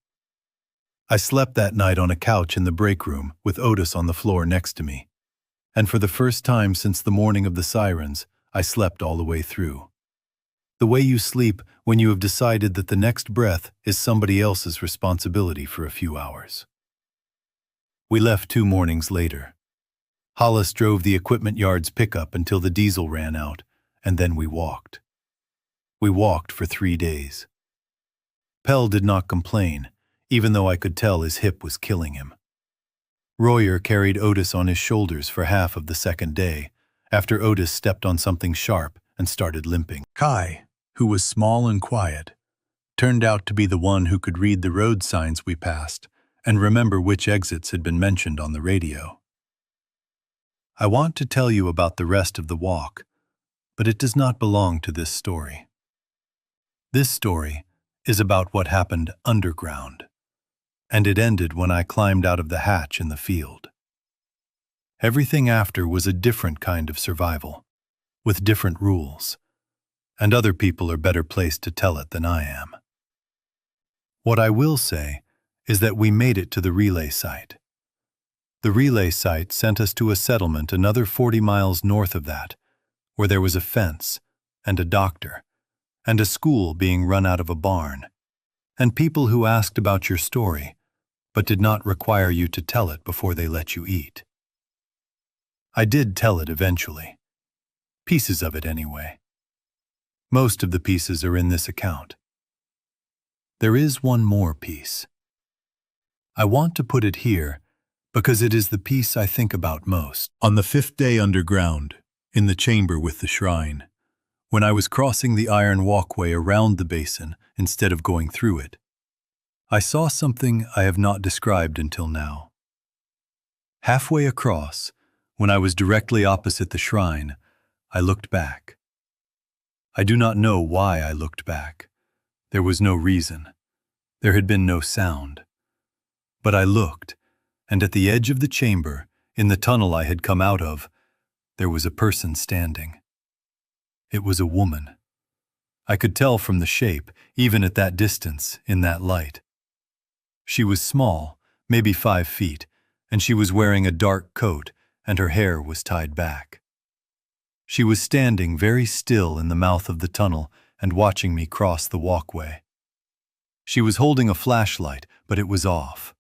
I slept that night on a couch in the break room with Otis on the floor next to me, and for the first time since the morning of the Sirens, I slept all the way through. The way you sleep when you have decided that the next breath is somebody else's responsibility for a few hours. We left 2 mornings later. Hollis drove the equipment yard's pickup until the diesel ran out, and then we walked. We walked for 3 days. Pell did not complain, even though I could tell his hip was killing him. Royer carried Otis on his shoulders for half of the second day, after Otis stepped on something sharp and started limping. Kai, who was small and quiet, turned out to be the one who could read the road signs we passed and remember which exits had been mentioned on the radio. I want to tell you about the rest of the walk, but it does not belong to this story. This story is about what happened underground, and it ended when I climbed out of the hatch in the field. Everything after was a different kind of survival, with different rules, and other people are better placed to tell it than I am. What I will say is that we made it to the relay site. The relay site sent us to a settlement another 40 miles north of that, where there was a fence, and a doctor, and a school being run out of a barn, and people who asked about your story, but did not require you to tell it before they let you eat. I did tell it eventually. Pieces of it anyway. Most of the pieces are in this account. There is one more piece. I want to put it here because it is the piece I think about most. On the 5th day underground, in the chamber with the shrine, when I was crossing the iron walkway around the basin instead of going through it, I saw something I have not described until now. Halfway across, when I was directly opposite the shrine, I looked back. I do not know why I looked back. There was no reason. There had been no sound. But I looked, and at the edge of the chamber, in the tunnel I had come out of, there was a person standing. It was a woman. I could tell from the shape, even at that distance, in that light. She was small, maybe 5 feet, and she was wearing a dark coat, and her hair was tied back. She was standing very still in the mouth of the tunnel and watching me cross the walkway. She was holding a flashlight, but it was off.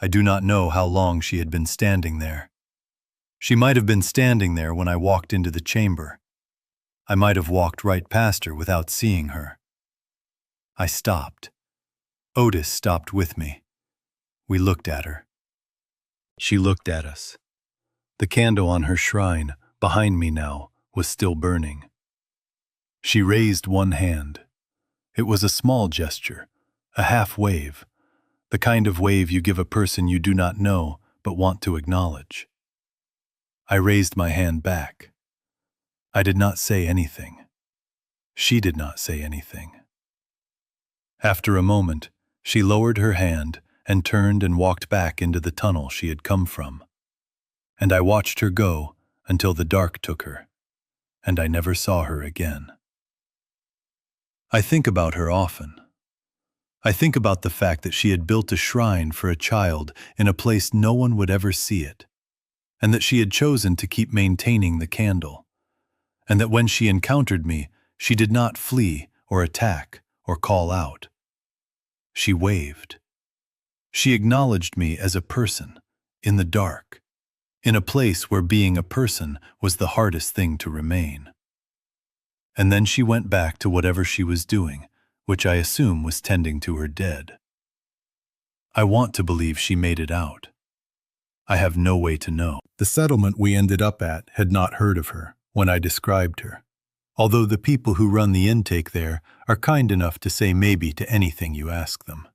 I do not know how long she had been standing there. She might have been standing there when I walked into the chamber. I might have walked right past her without seeing her. I stopped. Otis stopped with me. We looked at her. She looked at us. The candle on her shrine, behind me now, was still burning. She raised one hand. It was a small gesture, a half wave, the kind of wave you give a person you do not know but want to acknowledge. I raised my hand back. I did not say anything. She did not say anything. After a moment, she lowered her hand and turned and walked back into the tunnel she had come from. And I watched her go until the dark took her, and I never saw her again. I think about her often. I think about the fact that she had built a shrine for a child in a place no one would ever see it, and that she had chosen to keep maintaining the candle, and that when she encountered me, she did not flee or attack or call out. She waved. She acknowledged me as a person, in the dark, in a place where being a person was the hardest thing to remain. And then she went back to whatever she was doing, which I assume was tending to her dead. I want to believe she made it out. I have no way to know. The settlement we ended up at had not heard of her when I described her, although the people who run the intake there are kind enough to say maybe to anything you ask them.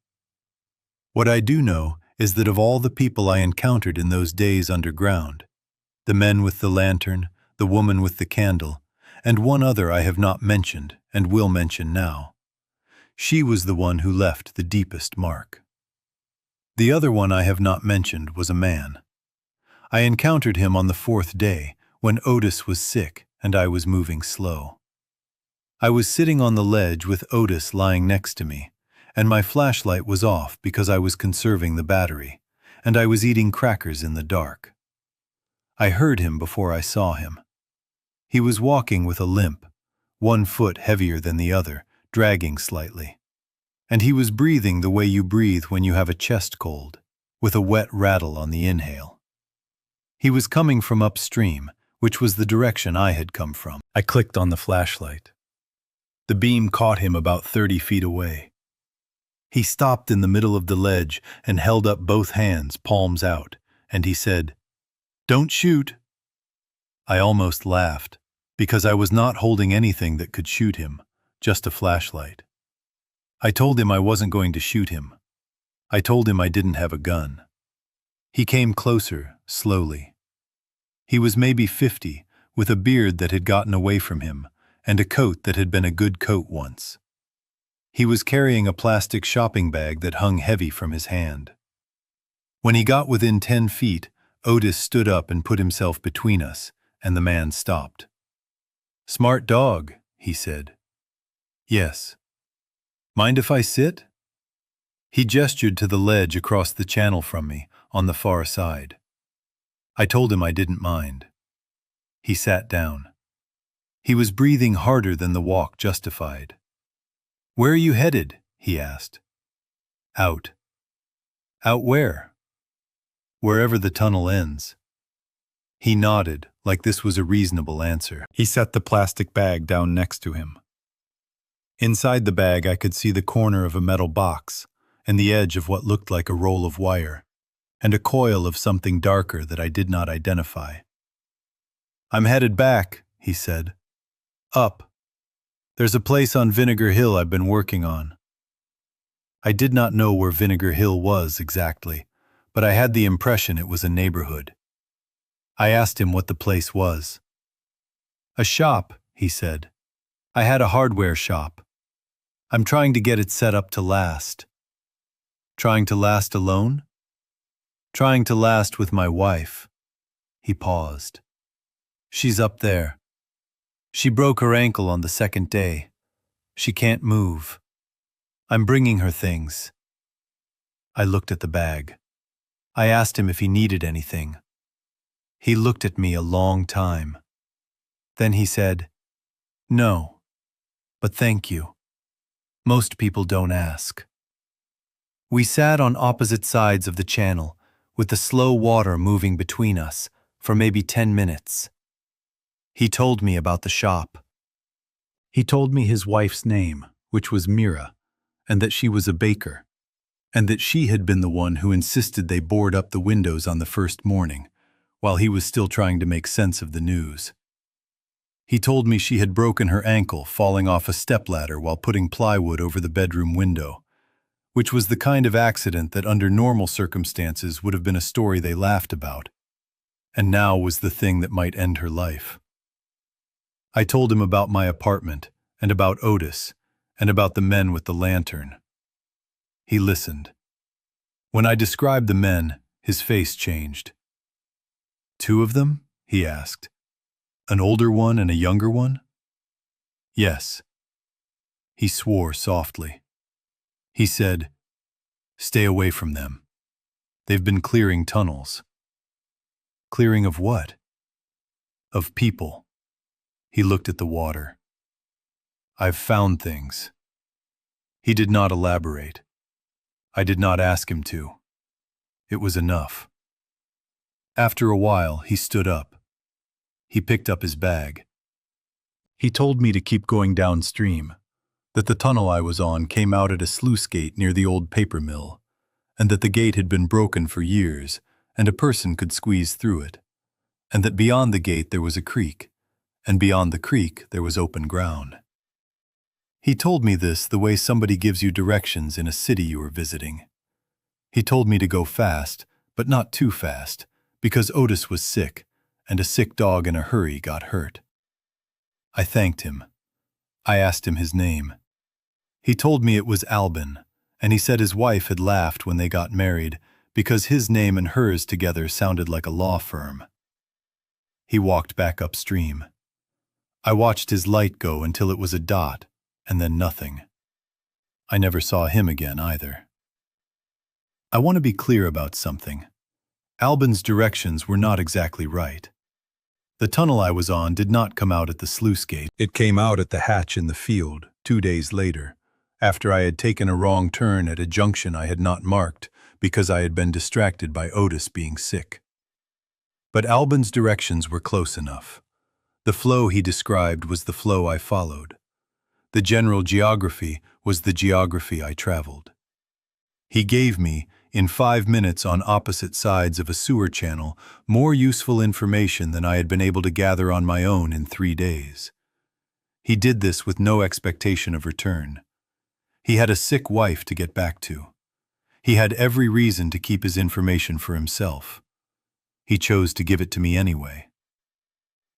What I do know is that of all the people I encountered in those days underground, the men with the lantern, the woman with the candle, and one other I have not mentioned and will mention now, she was the one who left the deepest mark. The other one I have not mentioned was a man. I encountered him on the 4th day when Otis was sick and I was moving slow. I was sitting on the ledge with Otis lying next to me, and my flashlight was off because I was conserving the battery, and I was eating crackers in the dark. I heard him before I saw him. He was walking with a limp, one foot heavier than the other, dragging slightly. And he was breathing the way you breathe when you have a chest cold, with a wet rattle on the inhale. He was coming from upstream, which was the direction I had come from. I clicked on the flashlight. The beam caught him about 30 feet away. He stopped in the middle of the ledge and held up both hands, palms out, and he said, "Don't shoot." I almost laughed, because I was not holding anything that could shoot him, just a flashlight. I told him I wasn't going to shoot him. I told him I didn't have a gun. He came closer, slowly. He was maybe 50, with a beard that had gotten away from him, and a coat that had been a good coat once. He was carrying a plastic shopping bag that hung heavy from his hand. When he got within 10 feet, Otis stood up and put himself between us, and the man stopped. "Smart dog," he said. "Yes." "Mind if I sit?" He gestured to the ledge across the channel from me, on the far side. I told him I didn't mind. He sat down. He was breathing harder than the walk justified. "Where are you headed?" he asked. "Out." "Out where?" "Wherever the tunnel ends." He nodded, like this was a reasonable answer. He set the plastic bag down next to him. Inside the bag I could see the corner of a metal box, and the edge of what looked like a roll of wire, and a coil of something darker that I did not identify. "I'm headed back," he said. "Up. There's a place on Vinegar Hill I've been working on." I did not know where Vinegar Hill was exactly, but I had the impression it was a neighborhood. I asked him what the place was. "A shop," he said. "I had a hardware shop. I'm trying to get it set up to last." "Trying to last alone?" "Trying to last with my wife." He paused. "She's up there. She broke her ankle on the second day. She can't move. I'm bringing her things." I looked at the bag. I asked him if he needed anything. He looked at me a long time. Then he said, "No, but thank you. Most people don't ask." We sat on opposite sides of the channel, with the slow water moving between us, for maybe 10 minutes. He told me about the shop. He told me his wife's name, which was Mira, and that she was a baker, and that she had been the one who insisted they board up the windows on the first morning, while he was still trying to make sense of the news. He told me she had broken her ankle falling off a stepladder while putting plywood over the bedroom window, which was the kind of accident that under normal circumstances would have been a story they laughed about, and now was the thing that might end her life. I told him about my apartment, and about Otis, and about the men with the lantern. He listened. When I described the men, his face changed. "Two of them?" he asked. "An older one and a younger one?" "Yes." He swore softly. He said, "Stay away from them. They've been clearing tunnels." "Clearing of what?" "Of people." He looked at the water. "I've found things." He did not elaborate. I did not ask him to. It was enough. After a while, he stood up. He picked up his bag. He told me to keep going downstream, that the tunnel I was on came out at a sluice gate near the old paper mill, and that the gate had been broken for years, and a person could squeeze through it, and that beyond the gate there was a creek, and beyond the creek there was open ground. He told me this the way somebody gives you directions in a city you are visiting. He told me to go fast, but not too fast, because Otis was sick, and a sick dog in a hurry got hurt. I thanked him. I asked him his name. He told me it was Albin, and he said his wife had laughed when they got married because his name and hers together sounded like a law firm. He walked back upstream. I watched his light go until it was a dot, and then nothing. I never saw him again either. I want to be clear about something. Albin's directions were not exactly right. The tunnel I was on did not come out at the sluice gate. It came out at the hatch in the field, 2 days later, after I had taken a wrong turn at a junction I had not marked because I had been distracted by Otis being sick. But Albin's directions were close enough. The flow he described was the flow I followed. The general geography was the geography I traveled. He gave me, in 5 minutes on opposite sides of a sewer channel, more useful information than I had been able to gather on my own in 3 days. He did this with no expectation of return. He had a sick wife to get back to. He had every reason to keep his information for himself. He chose to give it to me anyway.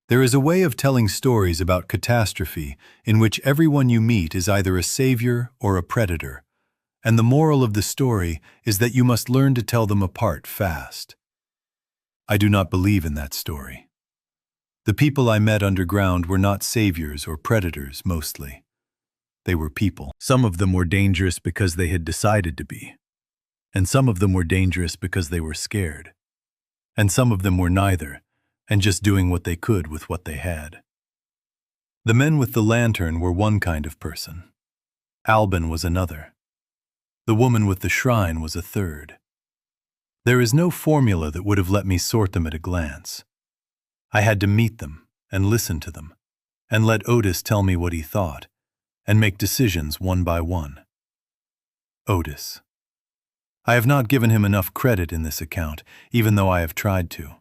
There is a way of telling stories about catastrophe in which everyone you meet is either a savior or a predator, and the moral of the story is that you must learn to tell them apart fast. I do not believe in that story. The people I met underground were not saviors or predators, mostly. They were people. Some of them were dangerous because they had decided to be, and some of them were dangerous because they were scared, and some of them were neither, and just doing what they could with what they had. The men with the lantern were one kind of person. Albin was another. The woman with the shrine was a third. There is no formula that would have let me sort them at a glance. I had to meet them and listen to them, and let Otis tell me what he thought, and make decisions one by one. Otis. I have not given him enough credit in this account, even though I have tried to.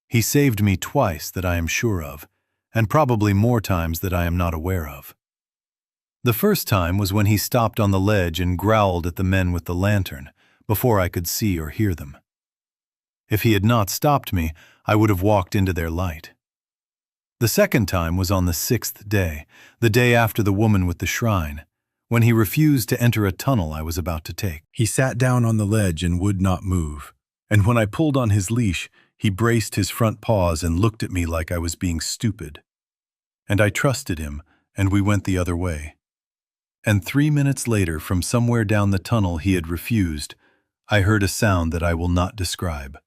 He saved me twice that I am sure of, and probably more times that I am not aware of. The first time was when he stopped on the ledge and growled at the men with the lantern, before I could see or hear them. If he had not stopped me, I would have walked into their light. The second time was on the 6th day, the day after the woman with the shrine, when he refused to enter a tunnel I was about to take. He sat down on the ledge and would not move, and when I pulled on his leash, he braced his front paws and looked at me like I was being stupid. And I trusted him, and we went the other way. And 3 minutes later, from somewhere down the tunnel he had refused, I heard a sound that I will not describe,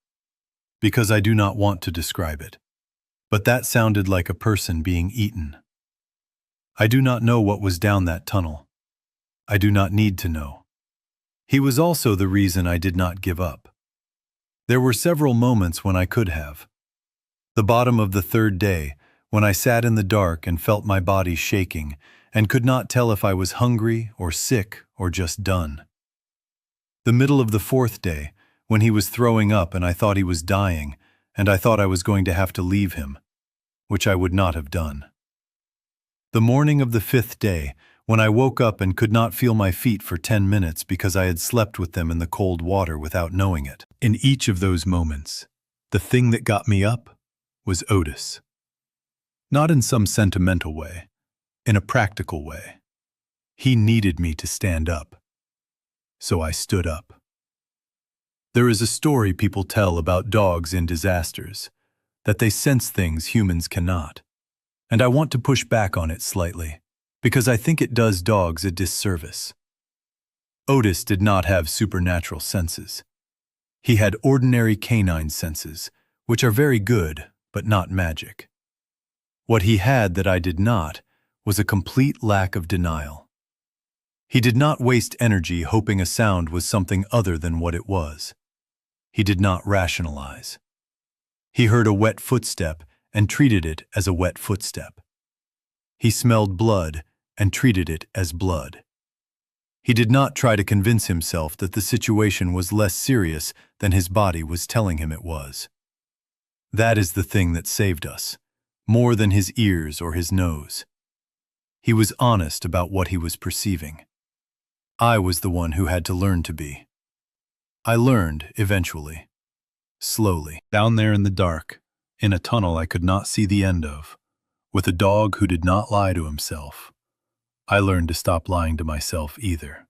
because I do not want to describe it. But that sounded like a person being eaten. I do not know what was down that tunnel. I do not need to know. He was also the reason I did not give up. There were several moments when I could have. The bottom of the 3rd day, when I sat in the dark and felt my body shaking, and could not tell if I was hungry or sick or just done. The middle of the 4th day, when he was throwing up and I thought he was dying, and I thought I was going to have to leave him, which I would not have done. The morning of the 5th day, when I woke up and could not feel my feet for 10 minutes because I had slept with them in the cold water without knowing it. In each of those moments, the thing that got me up was Otis. Not in some sentimental way, in a practical way. He needed me to stand up. So I stood up. There is a story people tell about dogs in disasters, that they sense things humans cannot. And I want to push back on it slightly, because I think it does dogs a disservice. Otis did not have supernatural senses. He had ordinary canine senses, which are very good, but not magic. What he had that I did not was a complete lack of denial. He did not waste energy hoping a sound was something other than what it was. He did not rationalize. He heard a wet footstep and treated it as a wet footstep. He smelled blood and treated it as blood. He did not try to convince himself that the situation was less serious than his body was telling him it was. That is the thing that saved us, more than his ears or his nose. He was honest about what he was perceiving. I was the one who had to learn to be. I learned, eventually. Slowly. Down there in the dark, in a tunnel I could not see the end of, with a dog who did not lie to himself, I learned to stop lying to myself either.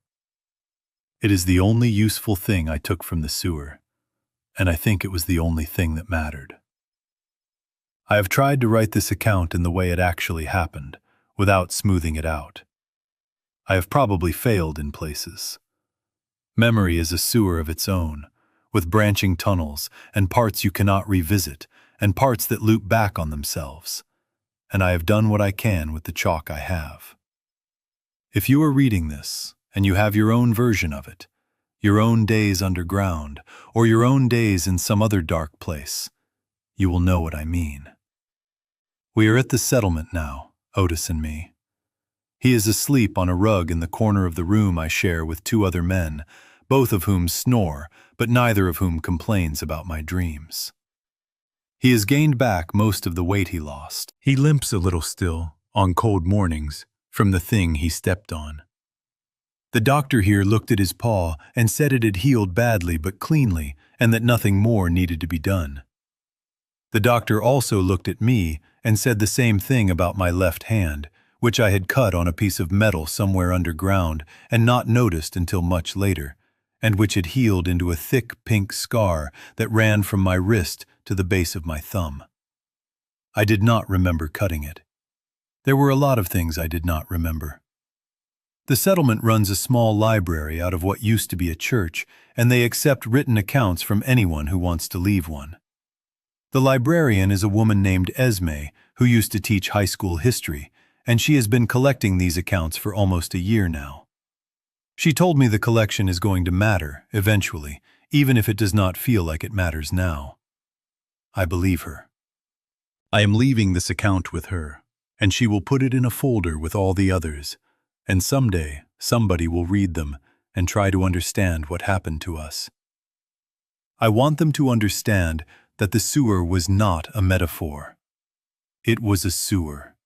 It is the only useful thing I took from the sewer, and I think it was the only thing that mattered. I have tried to write this account in the way it actually happened, without smoothing it out. I have probably failed in places. Memory is a sewer of its own, with branching tunnels and parts you cannot revisit, and parts that loop back on themselves. And I have done what I can with the chalk I have. If you are reading this, and you have your own version of it, your own days underground, or your own days in some other dark place, you will know what I mean. We are at the settlement now, Otis and me. He is asleep on a rug in the corner of the room I share with two other men, both of whom snore, but neither of whom complains about my dreams. He has gained back most of the weight he lost. He limps a little still, on cold mornings, from the thing he stepped on. The doctor here looked at his paw and said it had healed badly but cleanly, and that nothing more needed to be done. The doctor also looked at me and said the same thing about my left hand, which I had cut on a piece of metal somewhere underground and not noticed until much later, and which had healed into a thick pink scar that ran from my wrist to the base of my thumb. I did not remember cutting it. There were a lot of things I did not remember. The settlement runs a small library out of what used to be a church, and they accept written accounts from anyone who wants to leave one. The librarian is a woman named Esme, who used to teach high school history, and she has been collecting these accounts for almost a year now. She told me the collection is going to matter, eventually, even if it does not feel like it matters now. I believe her. I am leaving this account with her, and she will put it in a folder with all the others, and someday somebody will read them and try to understand what happened to us. I want them to understand that the sewer was not a metaphor. It was a sewer.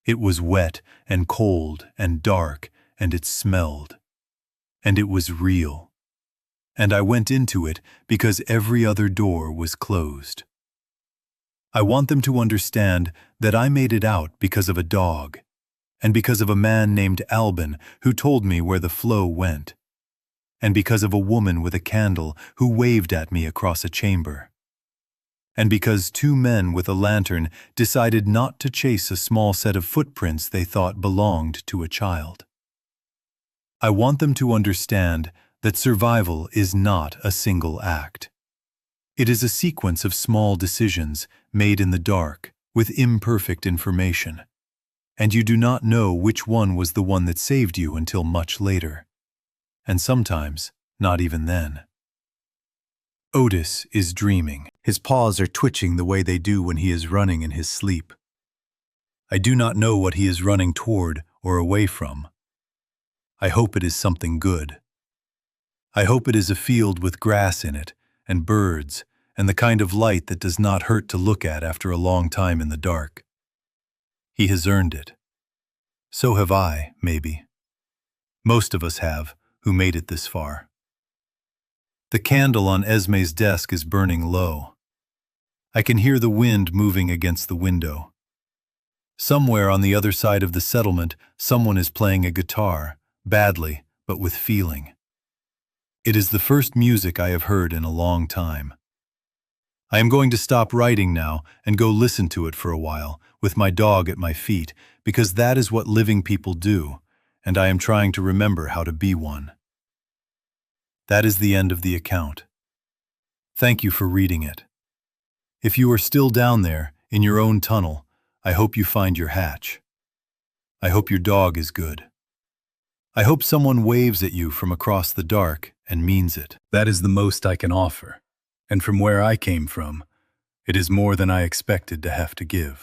It was wet and cold and dark, and it smelled. And it was real. And I went into it because every other door was closed. I want them to understand that I made it out because of a dog, and because of a man named Albin who told me where the flow went, and because of a woman with a candle who waved at me across a chamber, and because two men with a lantern decided not to chase a small set of footprints they thought belonged to a child. I want them to understand that survival is not a single act. It is a sequence of small decisions made in the dark with imperfect information, and you do not know which one was the one that saved you until much later, and sometimes not even then. Otis is dreaming. His paws are twitching the way they do when he is running in his sleep. I do not know what he is running toward or away from. I hope it is something good. I hope it is a field with grass in it, and birds, and the kind of light that does not hurt to look at after a long time in the dark. He has earned it. So have I, maybe. Most of us have, who made it this far. The candle on Esme's desk is burning low. I can hear the wind moving against the window. Somewhere on the other side of the settlement, someone is playing a guitar, badly, but with feeling. It is the first music I have heard in a long time. I am going to stop writing now and go listen to it for a while, with my dog at my feet, because that is what living people do, and I am trying to remember how to be one. That is the end of the account. Thank you for reading it. If you are still down there, in your own tunnel, I hope you find your hatch. I hope your dog is good. I hope someone waves at you from across the dark and means it. That is the most I can offer, and from where I came from, it is more than I expected to have to give.